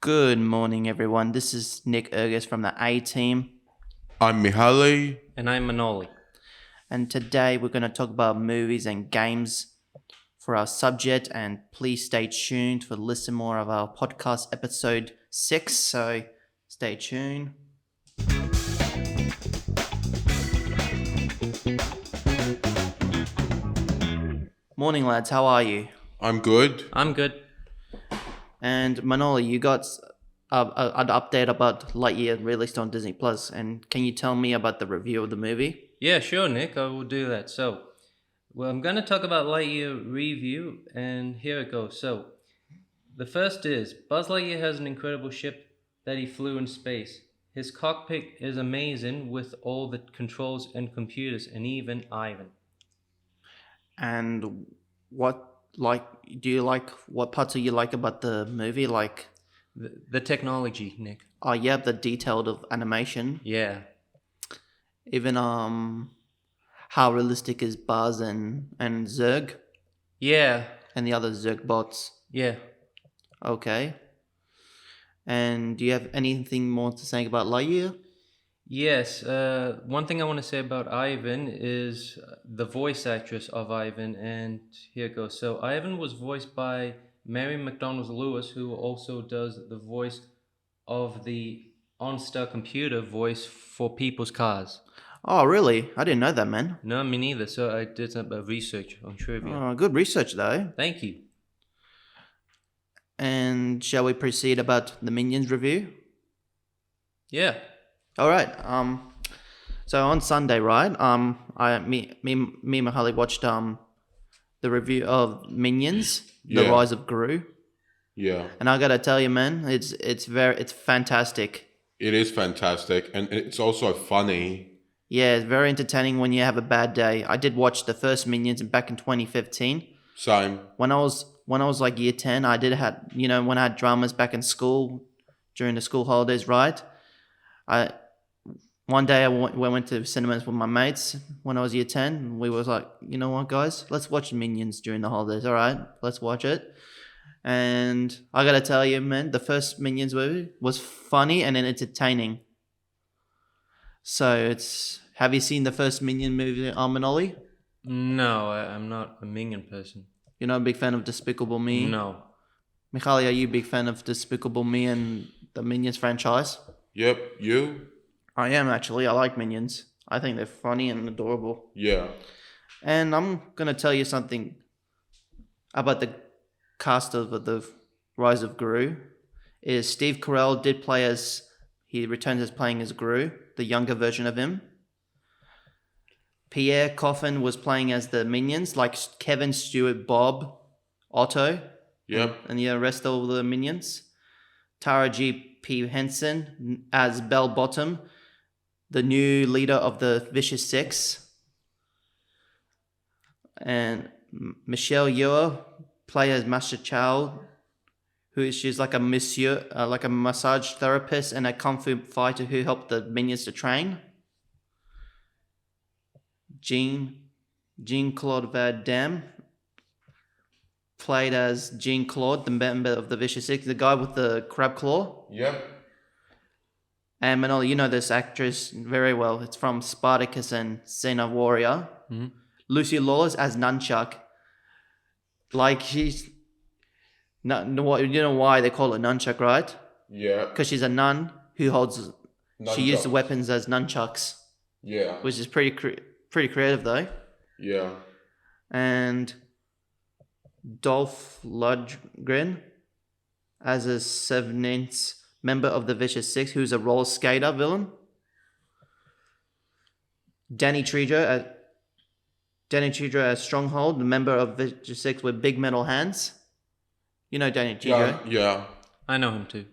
Good morning, everyone. This is Nick Ergus from the A team, I'm Mihaly. And I'm Manoli. and today we're going to talk about movies and games for our subject. And please stay tuned for listen more of our podcast episode 6. So stay tuned. Morning, lads. How are you? I'm good. I'm good. And Manoli, you got an update about Lightyear released on Disney Plus, and can you tell me about the review of the movie? Yeah, sure, Nick. I will do that. I'm going to talk about Lightyear review, and here it goes. The first is Buzz Lightyear has an incredible ship that he flew in space. His cockpit is amazing with all the controls and computers, and even Ivan. And what what parts do you like about the movie? Like, The technology, Nick. oh yeah, the detailed of animation, Yeah. even how realistic is Buzz and Zurg Yeah. and the other Zurg bots. Yeah. Okay. And do you have anything more to say about Lightyear? Yes, one thing I want to say about Ivan is the voice actress of Ivan, and here it goes. So Ivan was voiced by Mary McDonald Lewis, who also does the voice of the OnStar computer voice for people's cars. Oh, really? I didn't know that, man. No, me neither. So I did some research on trivia. Oh, good research, though. Thank you. And shall we proceed about the Minions review? Yeah. All right. So on Sunday, right? Me and Mihaly watched the review of Minions, The Yeah. Rise of Gru, Yeah, and I gotta tell you, man, it's fantastic. it is fantastic, and it's also funny. Yeah, it's very entertaining when you have a bad day. I did watch the first Minions back in 2015 Same. when I was like year 10. I did had when I had dramas back in school during the school holidays, right? One day we went to cinemas with my mates when I was year 10. And we was like, you know what, guys? Let's watch Minions during the holidays. All right, let's watch it. And I got to tell you, man, the first Minions movie was funny and entertaining. So have you seen the first Minion movie, Manoli? No, I'm not a Minion person. You're not a big fan of Despicable Me? No. Mihaly, are you a big fan of Despicable Me and the Minions franchise? Yep, you? I am actually. I like Minions. I think they're funny and adorable. Yeah. And I'm gonna tell you something about the cast of the Rise of Gru. Is Steve Carell did play he returns as playing as Gru, the younger version of him. Pierre Coffin was playing as the Minions, like Kevin Stewart, Bob, Otto, Yep. and the rest of the Minions. Tara G.P. Henson as Bell Bottom, the new leader of the Vicious Six. And Michelle Yeoh play as Master Chow, she's like a like a massage therapist and a kung fu fighter who helped the Minions to train. Jean-Claude Van Damme played as Jean-Claude, the member of the Vicious Six, the guy with the crab claw. Yep. And Manoli, you know this actress very well. It's from Spartacus and Xena Warrior. Mm-hmm. Lucy Lawless as Nunchuck. Like she's... No, you know why they call it Nunchuck, right? Yeah. Because she's a nun who holds... She used the Nunchucks. weapons as nunchucks, Yeah. which is pretty creative though. Yeah. And Dolph Lundgren as a 7th member of the Vicious Six, who's a roller skater villain. Danny Trejo as Stronghold, the member of Vicious Six with big metal hands. You know Danny Trejo. Yeah. I know him too.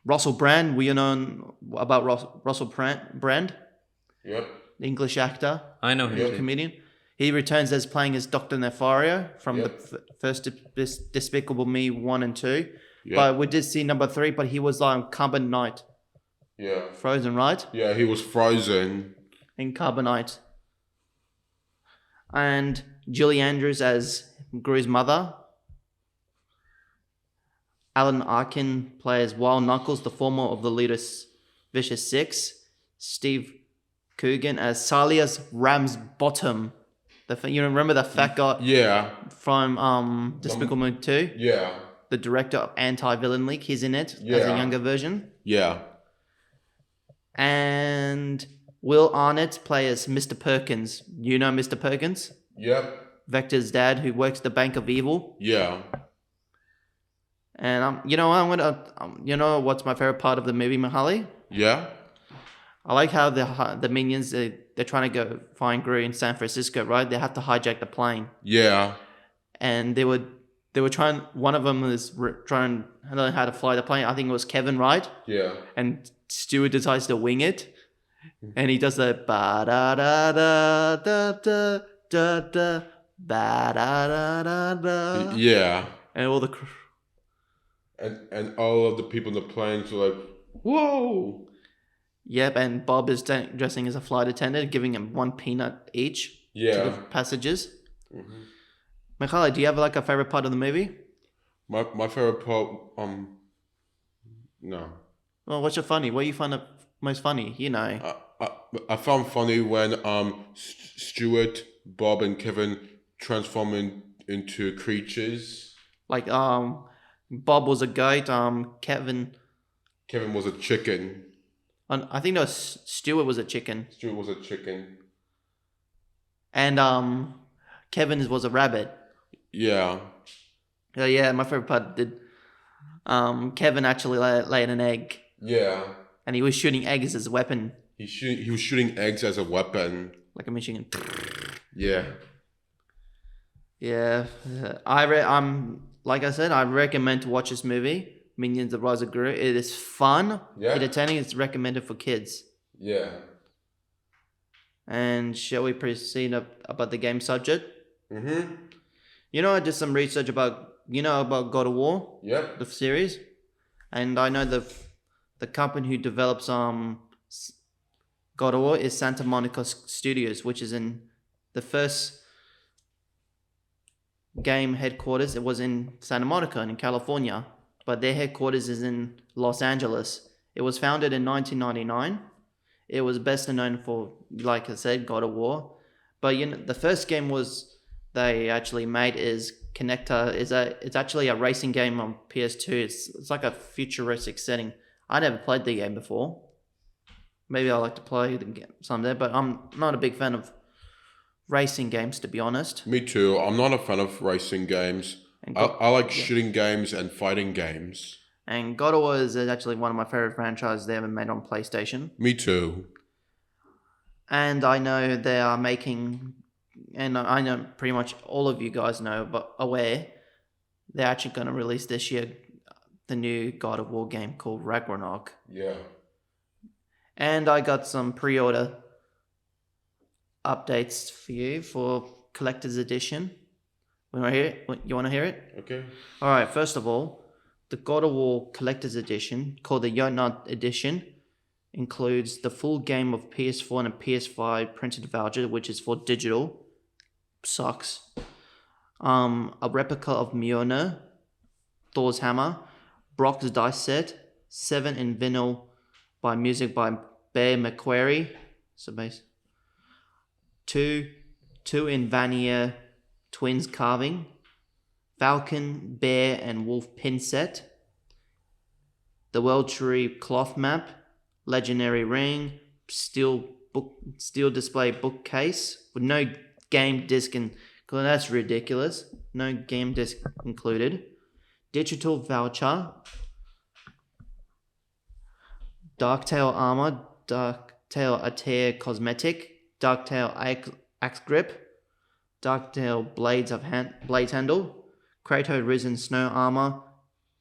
Russell Brand, we know about Russell Brand, Yep. the English actor, I know him Yeah. too. comedian. He returns as playing as Dr. Nefario from Yep. the first Despicable Me 1 and 2. Yep. But we did see number 3, but he was on Carbonite. Yeah. Frozen, right? Yeah, he was frozen. In Carbonite. And Julie Andrews as Gru's mother. Alan Arkin plays Wild Knuckles, the former of the Ludus Vicious Six. Steve Coogan as Salias Ramsbottom. You remember the fat guy Yeah. from Despicable Me 2? Yeah. The director of Anti-Villain League. He's in it as a Yeah. younger version. Yeah. And Will Arnett plays Mr. Perkins. You know Mr. Perkins? Yep. Vector's dad who works the Bank of Evil. Yeah. And you know what? You know what's my favorite part of the movie, Mahali? Yeah. I like how the minions they're trying to go find Gru in San Francisco, right? They have to hijack the plane, Yeah. and they were trying. One of them was trying to learn how to fly the plane. I think it was Kevin, right? Yeah. And Stewart decides to wing it, and he does the ba da da da da da da da ba da da da da. Yeah. And all the And all of the people in the planes were like, whoa. yep, and Bob is dressing as a flight attendant, giving him one peanut each to the Yeah. passengers. Mhm. Mikhail, do you have like a favorite part of the movie? My favorite part, no. Well, what's your funny? What you find most funny? You know, I found funny when Stuart, Bob, and Kevin transform into creatures. like Bob was a goat. Kevin, Kevin was a chicken. I think that was Stewart was a chicken, Stuart was a chicken. and Kevin was a rabbit. Yeah. Yeah, my favorite part did. Kevin actually laid an egg, Yeah. and he was shooting eggs as a weapon, He was shooting eggs as a weapon. like a machine gun. Yeah. Yeah, like I said, I recommend to watch this movie, Minions: The Rise of Gru. It is fun, Yeah. entertaining. It's recommended for kids. Yeah. And shall we proceed about the game subject? Mm-hmm. You know, I did some research about God of War, Yep. the series, and I know the company who develops God of War is Santa Monica Studios, which is in the first game headquarters. It was in Santa Monica in California, but their headquarters is in Los Angeles. It was founded in 1999. It was best known for, like I said, God of War. But the first game they actually made is Connector. It's actually a racing game on PS2. It's like a futuristic setting. I never played the game before. Maybe I like to play the game someday, but I'm not a big fan of racing games, to be honest. Me too. I'm not a fan of racing games. And I like shooting games and fighting games. And God of War is actually one of my favorite franchises they ever made on PlayStation. Me too. And I know they are making, and I know pretty much all of you guys know, but aware, they're actually going to release this year the new God of War game called Ragnarok. Yeah. And I got some pre-order updates for you for collector's edition. You want to hear it? Okay. All right. First of all, the God of War collector's edition, called the Jotnar edition, includes the full game of PS4 and PS5 printed voucher, which is for digital. Sucks. A replica of Mjolnir, Thor's hammer, Brock's dice set, 7 in vinyl by music by Bear McQuarrie. So base. Two in Vanier twins carving, Falcon, Bear, and Wolf pin set, the World Tree cloth map, legendary ring, steel display bookcase with no game disc that's ridiculous. No game disc included. Digital voucher, Darktail armor, Darktail Aether cosmetic, Darktail axe grip, Darktail blades handle, Kratos Risen snow armor,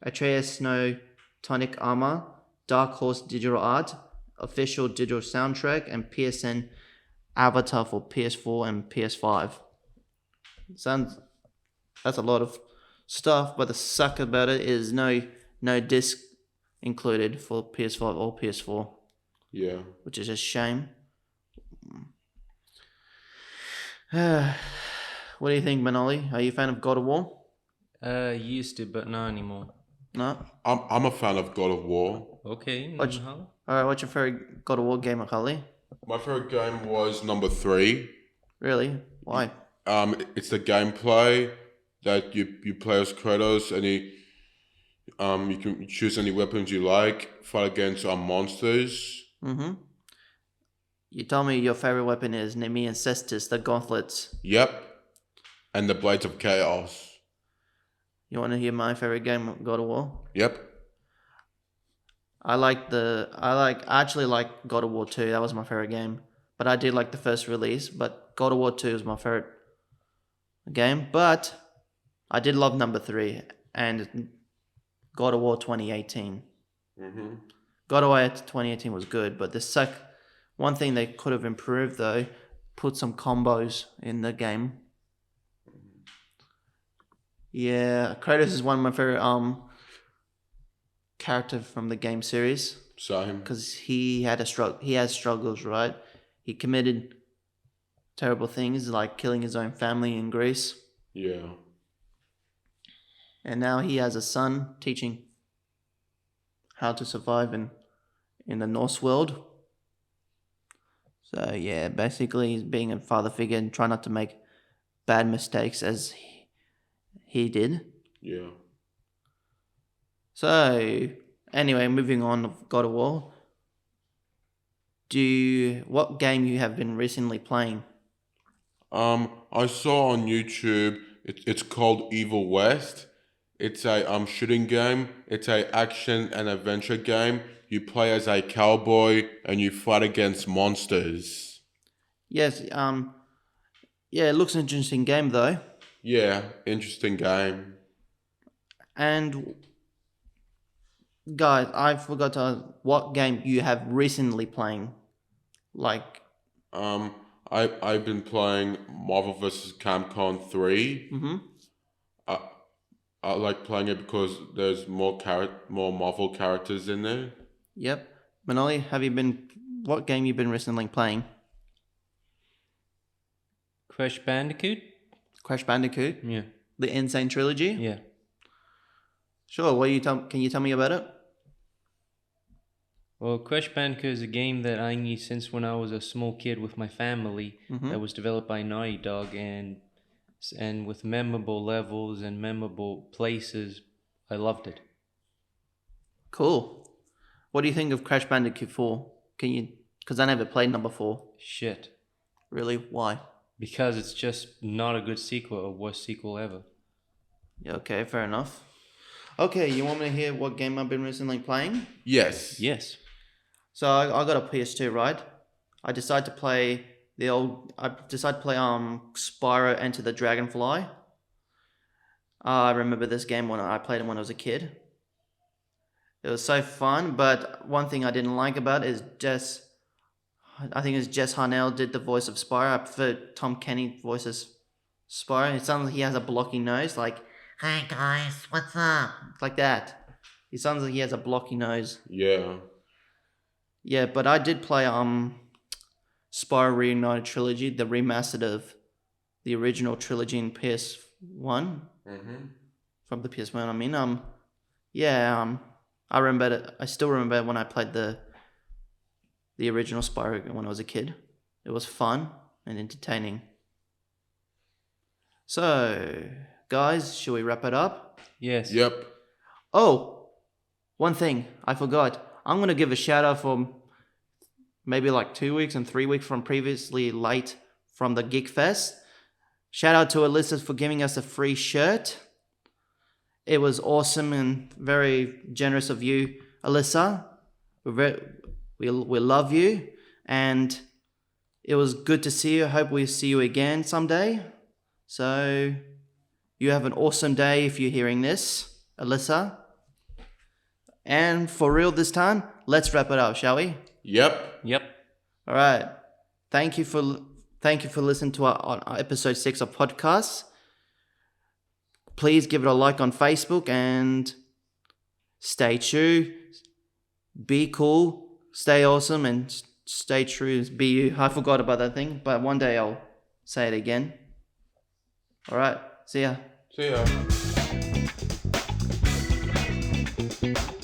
Atreus snow tonic armor, Dark Horse digital art, official digital soundtrack, and PSN avatar for PS4 and PS5. That's a lot of stuff, but the suck about it is no disc included for PS5 or PS4, Yeah. which is a shame. What do you think, Manoli? Are you a fan of God of War? Used to, but not anymore. No. I'm a fan of God of War. Okay. What's- Nahal? All right. What's your favorite God of War game, Akali? My favorite game was number 3. Really? Why? It's the gameplay that you play as Kratos, and you can choose any weapons you like, fight against monsters. Mm-hmm. You told me your favorite weapon is Nemean Cestus, the gauntlets. Yep, and the Blades of Chaos. You want to hear my favorite game, God of War? Yep. I actually like God of War 2. That was my favorite game. But I did like the first release, but God of War 2 is my favorite game. But I did love number 3 and God of War 2018. Mm-hmm. God of War 2018 was good, but one thing they could have improved though, put some combos in the game. Yeah, Kratos is one of my favorite character from the game series Same. because he has struggles, right? He committed terrible things like killing his own family in Greece, Yeah. and now he has a son teaching how to survive in the Norse world. So yeah, basically he's being a father figure and try not to make bad mistakes as he did. Yeah. So anyway, moving on of God of War. What game you have been recently playing? I saw on YouTube. It's called Evil West. It's a shooting game. It's a action and adventure game. You play as a cowboy and you fight against monsters. Yes, yeah, it looks an interesting game though. Yeah, interesting game. And guys, I forgot to ask what game you have recently playing. Like, I've been playing Marvel vs. Capcom 3. mm-hmm. I like playing it because there's more Marvel characters in there. Yep. Manoli, what game you been recently playing? Crash Bandicoot? Crash Bandicoot? Yeah. The Insane Trilogy? Yeah. Sure, can you tell me about it? Well, Crash Bandicoot is a game that I knew since when I was a small kid with my family. Mhm. That was developed by Naughty Dog, and with memorable levels and memorable places, I loved it. Cool. What do you think of Crash Bandicoot 4? Because I never played number 4. Shit. Really? Why? Because it's just not a good sequel or worst sequel ever. Yeah, okay, fair enough. Okay, you want me to hear what game I've been recently playing? Yes. Yes. So I got a PS2, right? I decided to play Spyro Enter the Dragonfly. I remember this game when I played it when I was a kid. It was so fun, but one thing I didn't like about it is Jess Harnell did the voice of Spyro. I prefer Tom Kenny voices Spyro. It sounds like he has a blocky nose, like, "Hey guys, what's up?" Like that. He sounds like he has a blocky nose. Yeah. Yeah, but I did play Spyro Reunited Trilogy, the remastered of the original trilogy in PS1. Mm-hmm. From the PS1, I mean, I remember it. I still remember when I played the original Spyro when I was a kid. It was fun and entertaining. So, guys, should we wrap it up? Yes. Yep. Oh, one thing I forgot. I'm going to give a shout out for maybe like 2 weeks and 3 weeks from previously late from the Geek Fest. Shout out to Alyssa for giving us a free shirt. It was awesome and very generous of you, Alyssa. We love you, and it was good to see you. I hope we see you again someday. So you have an awesome day if you're hearing this, Alyssa. And for real this time, let's wrap it up, shall we? Yep. Yep. All right. Thank you for listening to our episode 6 of podcasts. Please give it a like on Facebook and stay true. Be cool. Stay awesome and stay true. Be you. I forgot about that thing, but one day I'll say it again. All right. See ya. See ya. Bye.